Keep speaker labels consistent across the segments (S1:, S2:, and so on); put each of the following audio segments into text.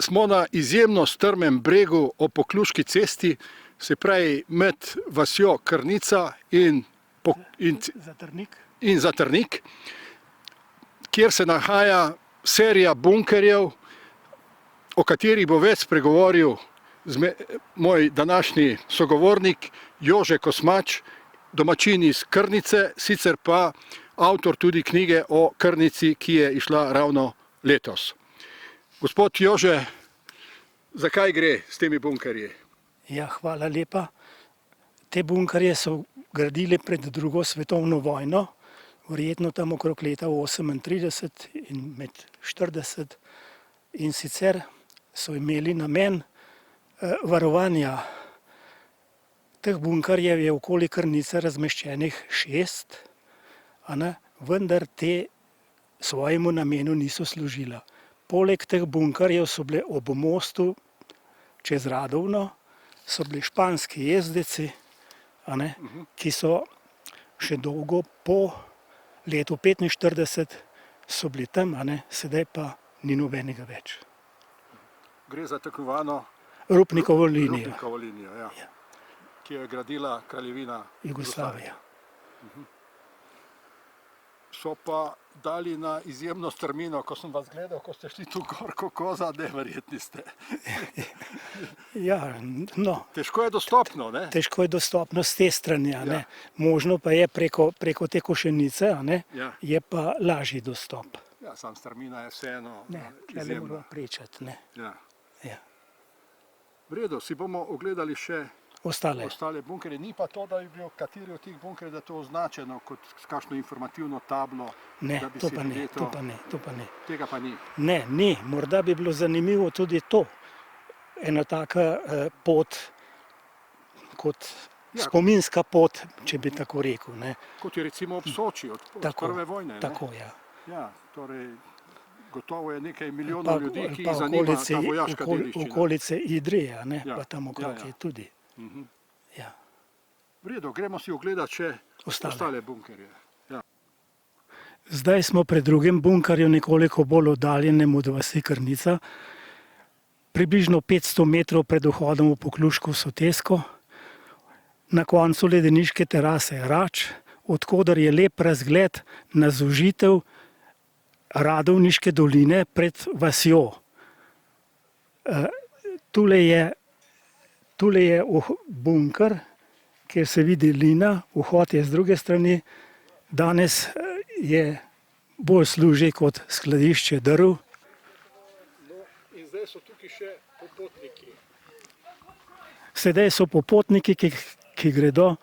S1: smo na izjemno strmem bregu ob Pokljuški cesti, se pravi med vasjo Krnica in Zatrnik, kjer se nahaja serija bunkerjev, o katerih bo več spregovoril moj današnji sogovornik Jože Kosmač, domačin iz Krnice, sicer pa avtor tudi knjige o Krnici, ki je izšla ravno letos. Gospod Jože, zakaj gre s temi bunkerji?
S2: Ja, hvala lepa. Te bunkerje so gradili pred drugo svetovno vojno, verjetno tam okrog leta 38 in med 40, in sicer so imeli namen varovanja. Teh bunkerjev je okoli Krnice razmeščenih 6, vendar te svojemu namenu niso služila. Poleg teh bunkerjev so bile ob mostu čez Radovno, so bili španski jezdeci, ki so še dolgo po letu 45 so bili tam, sedaj pa ni nobenega več.
S1: Gre za tako imenovano
S2: Rupnikovo linijo.
S1: Rupnikovo linijo, ja. Ki jo je gradila kraljevina
S2: Jugoslavija.
S1: So pa dali na izjemno strmino, ko sem vas gledal, ko ste šli tu gor, ko koza, neverjetni ste.
S2: Ja, no.
S1: Težko je dostopno, ne?
S2: Težko je dostopno z te strani, Možno pa je preko te Košenice, je pa lažji dostop.
S1: Ja, sam strmina je vseeno
S2: izjemna. Ne, ne moramo prečati, ne.
S1: Ja.
S2: Ja.
S1: V redu, si bomo ogledali še ostale bunkerje. Ni pa to, da bi bil kateri od teh bunkerjev, da je to označeno kot kakšno informativno tablo.
S2: Ne, to pa ne.
S1: Tega pa ni.
S2: Ne, ni. Morda bi bilo zanimivo tudi to. Ena taka pot, kot spominska pot, če bi tako rekel.
S1: Kot je recimo ob Soči od prve vojne.
S2: Tako, ja.
S1: Ja, torej gotovo je nekaj milijonov ljudi, ki jih zanima ta vojaška dediščina.
S2: Okolice Idrije, pa tam okrog je tudi. Ja.
S1: V redu, gremo si ogledati še ostale bunkerje. Ja.
S2: Zdaj smo pri drugem bunkerju, nekoliko bolj oddaljenem od vasi Krnica, približno 500 metrov pred vhodom v Pokljuško sotesko, na koncu ledeniške terase Rač, odkoder je lep razgled na zožitev Radovniške doline pred vasjo. Tule je bunker, kjer se vidi lina, vhod je z druge strani. Danes je bolj služi kot skladišče drv.
S1: In zdaj so tukaj še popotniki.
S2: Sedaj so popotniki, ki gredo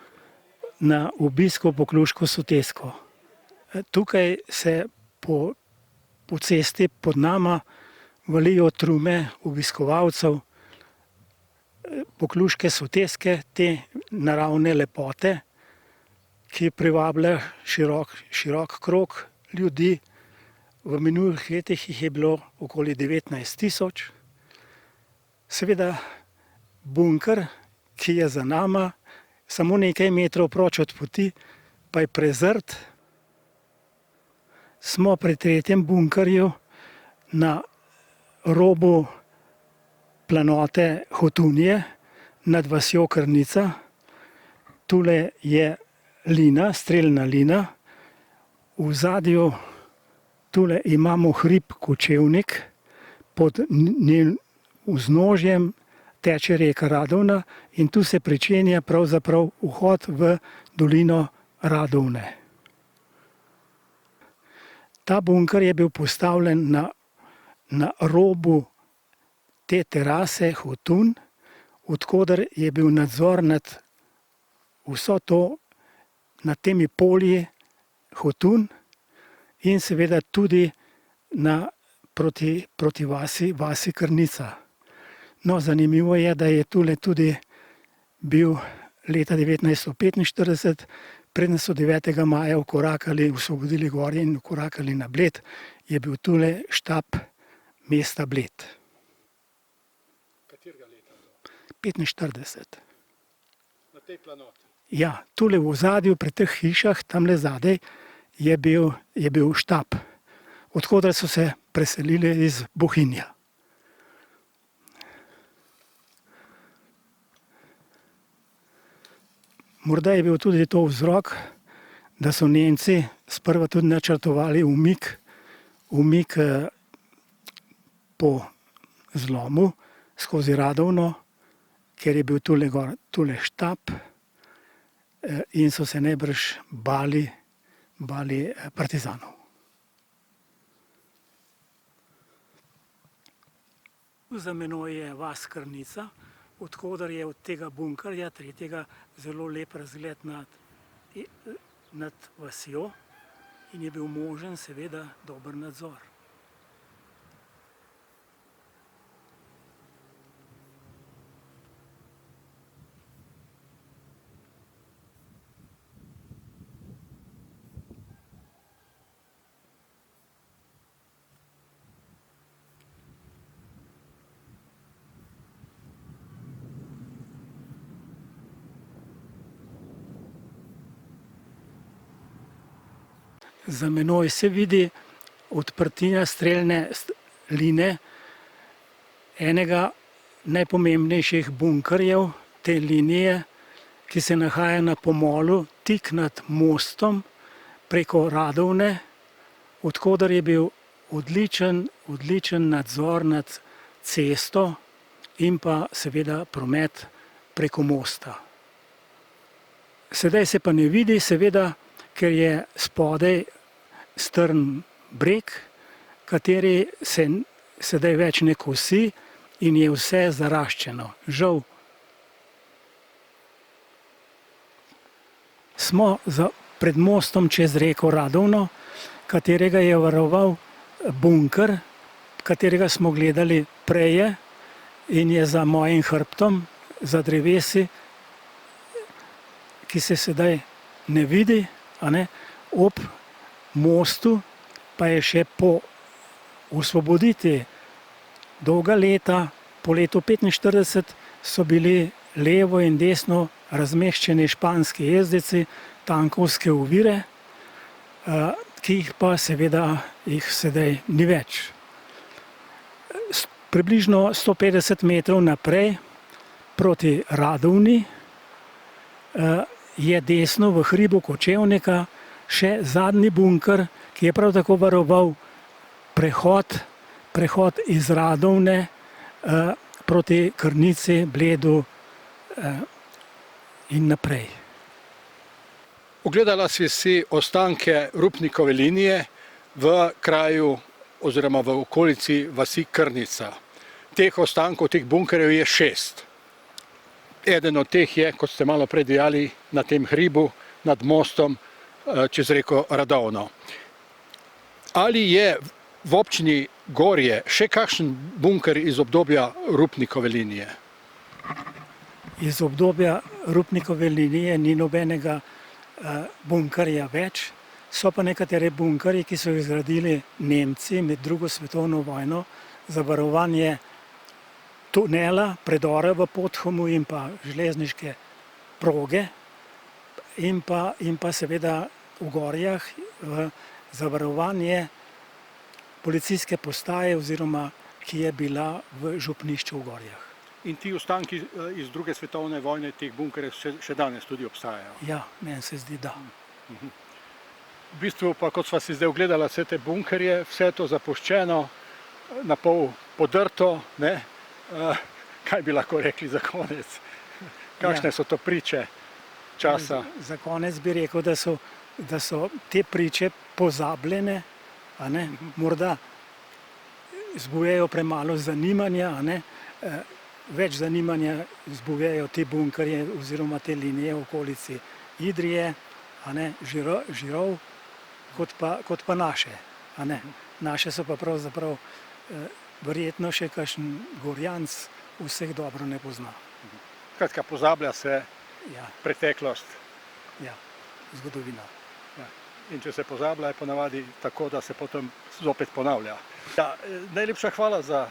S2: na obisk v Pokljuško sotesko. Tukaj se po cesti pod nama valijo trume obiskovalcev Pokljuške soteske, te naravne lepote, ki privablja širok krog ljudi. V minulih letih jih je bilo okoli 19 000. Seveda bunker, ki je za nama, samo nekaj metrov proč od poti, pa je prezrt. Smo pri tretjem bunkerju na robu planote Hotunije nad vasjo Krnica. Tule je lina, strelna lina. V ozadju tule imamo hrib Kočevnik, pod vznožjem teče reka Radovna in tu se pričenja pravzaprav vhod v dolino Radovne. Ta bunker je bil postavljen na robu te terase Hotun, odkoder je bil nadzor nad vso to, nad temi polji Hotun in seveda tudi proti vasi Krnica. No, zanimivo je, da je tule tudi bil leta 1945, preden so 9. maja osvobodili Gorje in vkorakali na Bled, je bil tule štab mesta Bled.
S1: Katerega leta?
S2: 45.
S1: Na tej planoti?
S2: Ja, tule v ozadju, pri teh hišah, tamle zadaj, je bil štab, odkoder so se preselili iz Bohinja. Morda je bil tudi to vzrok, da so Nemci sprva tudi načrtovali umik po zlomu skozi Radovno, ker je bil tule štab in so se najbrž bali partizanov. Za menoj je vas Krnica, od koder je od tega bunkerja, tretjega, zelo lep razgled nad vasjo in je bil možen seveda dober nadzor. Za menoj se vidi odprtina strelne line enega najpomembnejših bunkerjev te linije, ki se nahaja na pomolu tik nad mostom preko Radovne, od koder je bil odličen nadzor nad cesto in pa seveda promet preko mosta. Sedaj se pa ne vidi, seveda, ker je spodaj strm breg, kateri se sedaj več ne kosi in je vse zaraščeno. Žal. Smo pred mostom čez reko Radovno, katerega je varoval bunker, katerega smo gledali prej in je za mojim hrbtom, za drevesi, ki se sedaj ne vidi, ob mostu pa je še po osvoboditvi dolga leta, po letu 1945 so bili levo in desno razmeščeni španski jezdeci, tankovske ovire, ki jih pa seveda sedaj ni več. Približno 150 metrov naprej proti Radovni je desno v hribu Kočevnika še zadnji bunker, ki je prav tako varoval prehod iz Radovne proti Krnici, Bledu in naprej.
S1: Ogledala si ostanke Rupnikove linije v kraju oziroma v okolici vasi Krnica. Teh ostankov, teh bunkerjev je 6. Eden od teh je, kot ste malo prej dejali, na tem hribu nad mostom čez reko Radovno. Ali je v občini Gorje še kakšen bunker iz obdobja Rupnikove linije?
S2: Iz obdobja Rupnikove linije ni nobenega bunkerja več, so pa nekatere bunkerji, ki so jih zgradili Nemci med drugo svetovno vojno za varovanje tunela, predora v Podhumu in pa železniške proge in pa seveda v Gorjah za varovanje policijske postaje oziroma ki je bila v župnišču v Gorjah.
S1: In ti ostanki iz druge svetovne vojne, teh bunkerjev še danes tudi obstajajo?
S2: Ja, meni se zdi, da.
S1: V bistvu pa, kot sva si zdaj ogledala vse te bunkerje, vse to zapuščeno, na pol podrto, kaj bi lahko rekli za konec? Kakšne so to priče časa?
S2: Za konec bi rekel, da so te priče pozabljene, morda zbujajo premalo zanimanja, več zanimanja zbujajo te bunkerje oziroma te linije v okolici Idrije, Žirov, kot pa naše. Naše so pa pravzaprav verjetno še kakšen Gorjanc vseh dobro ne pozna.
S1: Skratka, pozablja se preteklost.
S2: Ja, zgodovina.
S1: In če se pozablja, je ponavadi tako, da se potem zopet ponavlja. Najlepša hvala za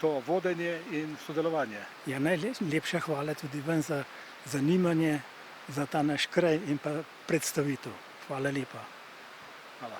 S1: to vodenje in sodelovanje.
S2: Najlepša hvala tudi vam za zanimanje, za ta naš kraj in pa predstavitev. Hvala lepa.
S1: Hvala.